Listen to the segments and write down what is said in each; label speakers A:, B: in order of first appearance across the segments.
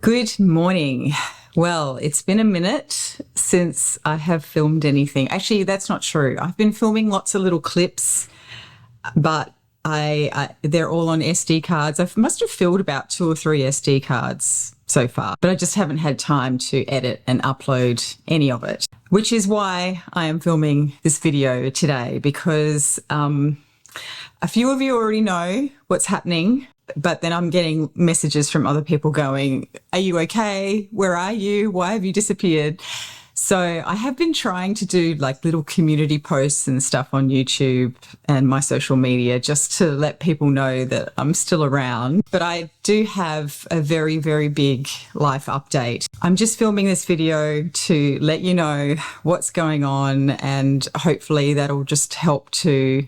A: Good morning. Well, it's been a minute since I have filmed anything. Actually, that's not true. I've been filming lots of little clips, but they're all on SD cards. I must have filled about 2 or 3 SD cards so far, but I just haven't had time to edit and upload any of it, which is why I am filming this video today, because a few of you already know what's happening. But then I'm getting messages from other people going, are you okay? Where are you? Why have you disappeared? So I have been trying to do like little community posts and stuff on YouTube and my social media just to let people know that I'm still around. But I do have a very, very big life update. I'm just filming this video to let you know what's going on, and hopefully that'll just help to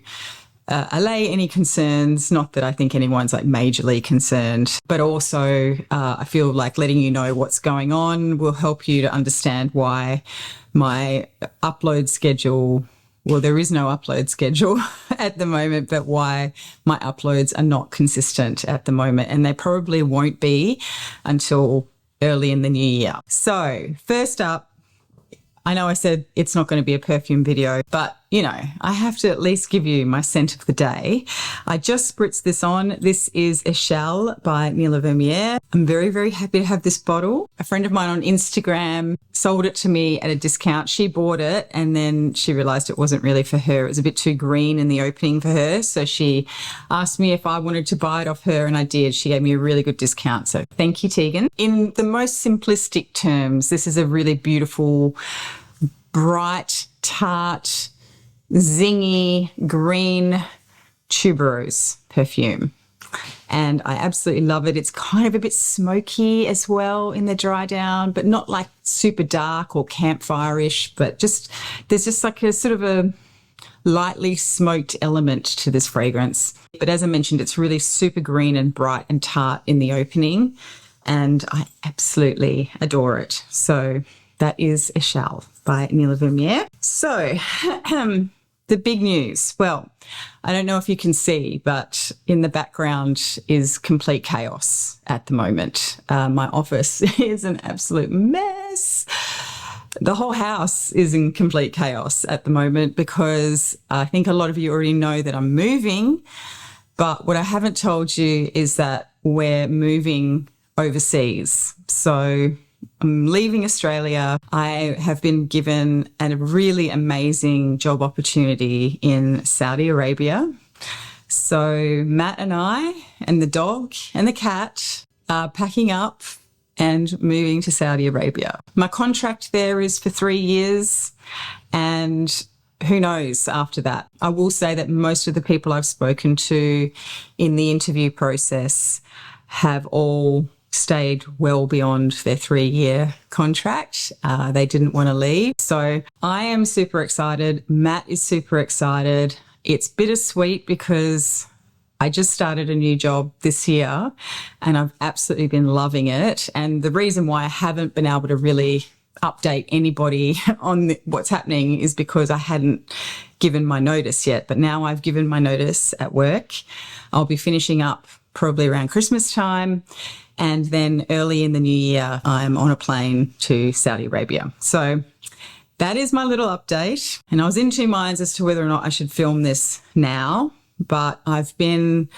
A: allay any concerns. Not that I think anyone's like majorly concerned, but also I feel like letting you know what's going on will help you to understand why my upload schedule, well, there is no upload schedule at the moment, but why my uploads are not consistent at the moment, and they probably won't be until early in the new year. So first up, I know I said it's not going to be a perfume video, but you know, I have to at least give you my scent of the day. I just spritzed this on. This is Echelle by Nila Vermeer. I'm very, very happy to have this bottle. A friend of mine on Instagram sold it to me at a discount. She bought it and then she realized it wasn't really for her. It was a bit too green in the opening for her. So she asked me if I wanted to buy it off her, and I did. She gave me a really good discount. So thank you, Tegan. In the most simplistic terms, this is a really beautiful, bright, tart, zingy green tuberose perfume, and I absolutely love it. It's kind of a bit smoky as well in the dry down, but not like super dark or campfire-ish, but just there's just like a sort of a lightly smoked element to this fragrance. But as I mentioned, it's really super green and bright and tart in the opening, and I absolutely adore it. So that is Echelle by Nila Vermeer. So the big news. Well, I don't know if you can see, but in the background is complete chaos at the moment. My office is an absolute mess. The whole house is in complete chaos at the moment because I think a lot of you already know that I'm moving. But what I haven't told you is that we're moving overseas. So I'm leaving Australia. I have been given a really amazing job opportunity in Saudi Arabia. So Matt and I and the dog and the cat are packing up and moving to Saudi Arabia. My contract there is for 3 years, and who knows after that. I will say that most of the people I've spoken to in the interview process have all stayed well beyond their 3-year contract. They didn't want to leave. So I am super excited. Matt is super excited. It's bittersweet because I just started a new job this year and I've absolutely been loving it. And the reason why I haven't been able to really update anybody on what's happening is because I hadn't given my notice yet. But now I've given my notice at work. I'll be finishing up probably around Christmas time. And then early in the new year, I'm on a plane to Saudi Arabia. So that is my little update. And I was in 2 minds as to whether or not I should film this now, but I've been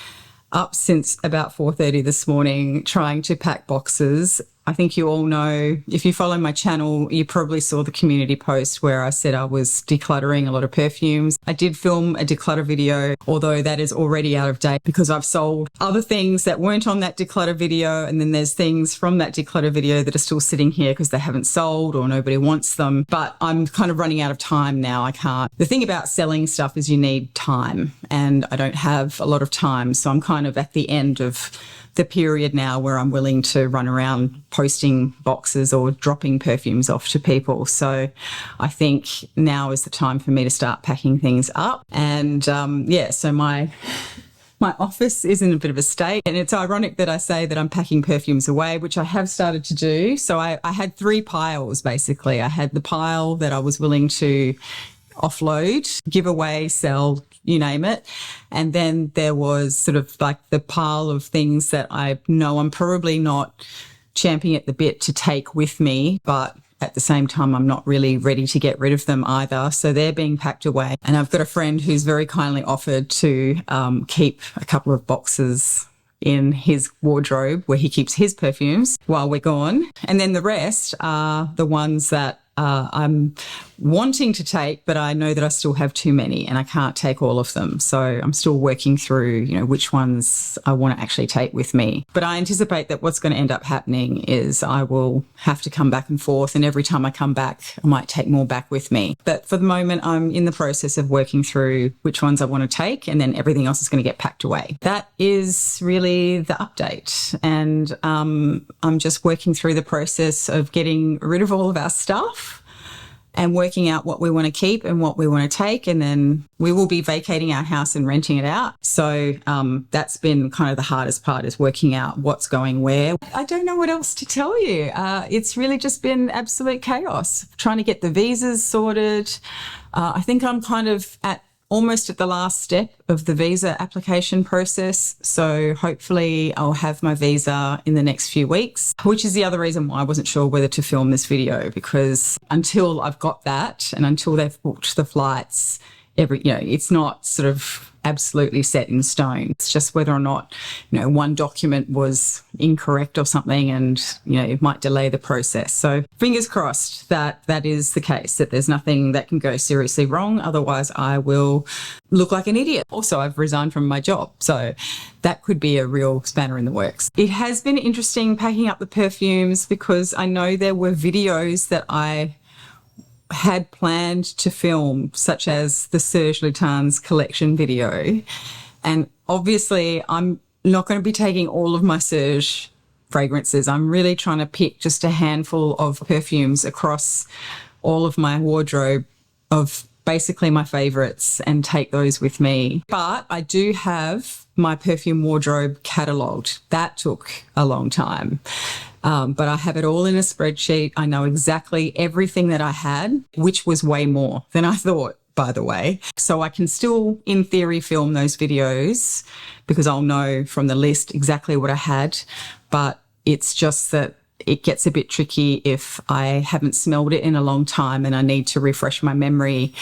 A: up since about 4:30 this morning trying to pack boxes. I think you all know, if you follow my channel, you probably saw the community post where I said I was decluttering a lot of perfumes. I did film a declutter video, although that is already out of date because I've sold other things that weren't on that declutter video. And then there's things from that declutter video that are still sitting here because they haven't sold or nobody wants them. But I'm kind of running out of time now. I can't. The thing about selling stuff is you need time, and I don't have a lot of time. So I'm kind of at the end of the period now where I'm willing to run around posting boxes or dropping perfumes off to people. So I think now is the time for me to start packing things up. And so my office is in a bit of a state, and it's ironic that I say that I'm packing perfumes away, which I have started to do. So I had 3 piles basically. I had the pile that I was willing to offload, give away, sell, you name it. And then there was sort of like the pile of things that I know I'm probably not champing at the bit to take with me, but at the same time, I'm not really ready to get rid of them either. So they're being packed away. And I've got a friend who's very kindly offered to keep a couple of boxes in his wardrobe where he keeps his perfumes while we're gone. And then the rest are the ones that I'm wanting to take, but I know that I still have too many and I can't take all of them. So I'm still working through, which ones I want to actually take with me. But I anticipate that what's going to end up happening is I will have to come back and forth, and every time I come back, I might take more back with me. But for the moment, I'm in the process of working through which ones I want to take, and then everything else is going to get packed away. That is really the update. And I'm just working through the process of getting rid of all of our stuff and working out what we want to keep and what we want to take. And then we will be vacating our house and renting it out. So that's been kind of the hardest part, is working out what's going where. I don't know what else to tell you. It's really just been absolute chaos, trying to get the visas sorted. I think I'm kind of almost at the last step of the visa application process. So hopefully I'll have my visa in the next few weeks, which is the other reason why I wasn't sure whether to film this video, because until I've got that and until they've booked the flights, it's not sort of absolutely set in stone. It's just whether or not, one document was incorrect or something, and, it might delay the process. So fingers crossed that that is the case, that there's nothing that can go seriously wrong. Otherwise, I will look like an idiot. Also, I've resigned from my job, so that could be a real spanner in the works. It has been interesting packing up the perfumes, because I know there were videos that I had planned to film, such as the Serge Lutens collection video. And obviously I'm not going to be taking all of my Serge fragrances. I'm really trying to pick just a handful of perfumes across all of my wardrobe of basically my favorites and take those with me. But I do have my perfume wardrobe catalogued. That took a long time. But I have it all in a spreadsheet. I know exactly everything that I had, which was way more than I thought, by the way. So I can still, in theory, film those videos because I'll know from the list exactly what I had. But it's just that it gets a bit tricky if I haven't smelled it in a long time and I need to refresh my memory.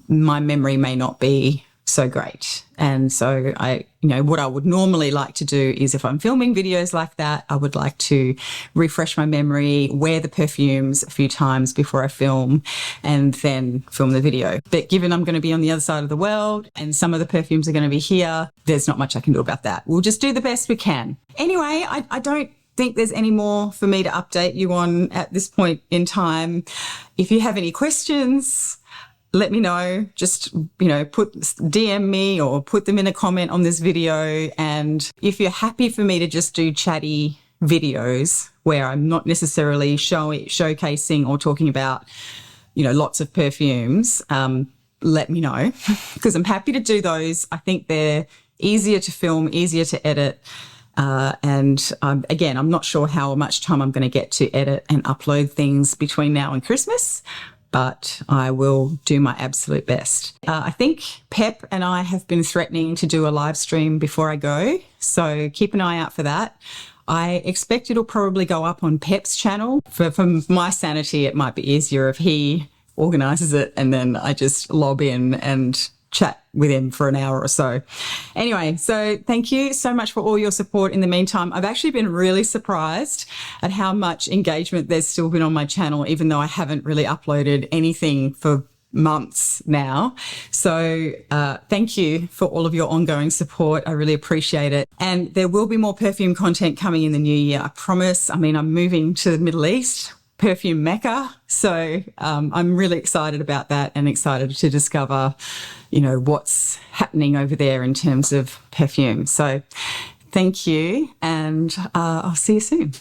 A: My memory may not be so great. And so what I would normally like to do is, if I'm filming videos like that, I would like to refresh my memory, wear the perfumes a few times before I film, and then film the video. But given I'm going to be on the other side of the world and some of the perfumes are going to be here, there's not much I can do about that. We'll just do the best we can. Anyway, I don't think there's any more for me to update you on at this point in time. If you have any questions, let me know. Just, DM me or put them in a comment on this video. And if you're happy for me to just do chatty videos where I'm not necessarily showcasing or talking about, lots of perfumes, let me know, because I'm happy to do those. I think they're easier to film, easier to edit. And again, I'm not sure how much time I'm going to get to edit and upload things between now and Christmas, but I will do my absolute best. I think Pep and I have been threatening to do a live stream before I go, so keep an eye out for that. I expect it'll probably go up on Pep's channel. For my sanity, it might be easier if he organises it and then I just lob in and chat with him for an hour or so. Anyway, so thank you so much for all your support in the meantime. I've actually been really surprised at how much engagement there's still been on my channel, even though I haven't really uploaded anything for months now. So thank you for all of your ongoing support. I really appreciate it. And there will be more perfume content coming in the new year, I promise. I'm moving to the Middle East, perfume Mecca. So I'm really excited about that and excited to discover, what's happening over there in terms of perfume. So thank you, and I'll see you soon.